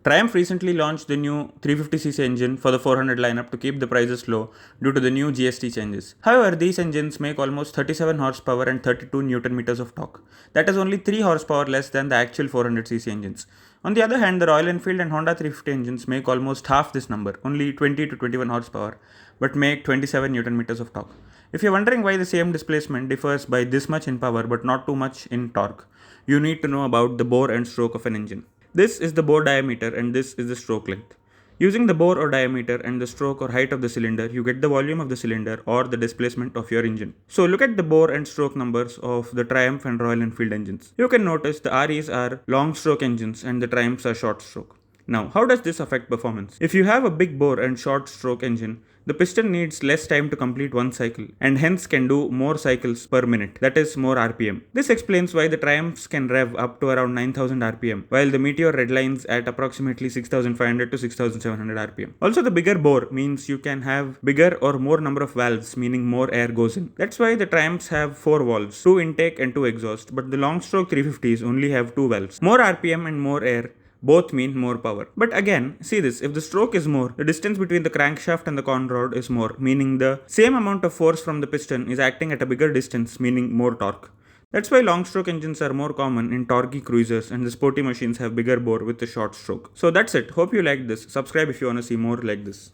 Triumph recently launched the new 350cc engine for the 400 lineup to keep the prices low due to the new GST changes. However, these engines make almost 37 horsepower and 32 Newton meters of torque. That is only 3 horsepower less than the actual 400cc engines. On the other hand, the Royal Enfield and Honda 350 engines make almost half this number, only 20 to 21 horsepower, but make 27 Newton meters of torque. If you're wondering why the same displacement differs by this much in power but not too much in torque, you need to know about the bore and stroke of an engine. This is the bore diameter and this is the stroke length. Using the bore or diameter and the stroke or height of the cylinder, you get the volume of the cylinder or the displacement of your engine. So look at the bore and stroke numbers of the Triumph and Royal Enfield engines. You can notice the REs are long stroke engines and the Triumphs are short stroke. Now, how does this affect performance? If you have a big bore and short stroke engine, the piston needs less time to complete one cycle and hence can do more cycles per minute, that is more RPM. This explains why the Triumphs can rev up to around 9000 RPM while the Meteor redlines at approximately 6500 to 6700 RPM. Also, the bigger bore means you can have bigger or more number of valves, meaning more air goes in. That's why the Triumphs have 4 valves, 2 intake and 2 exhaust, but the long stroke 350s only have 2 valves. More RPM and more air both mean more power. But again, see this, if the stroke is more, the distance between the crankshaft and the con rod is more, meaning the same amount of force from the piston is acting at a bigger distance, meaning more torque. That's why long stroke engines are more common in torquey cruisers and the sporty machines have bigger bore with a short stroke. So that's it. Hope you liked this. Subscribe if you want to see more like this.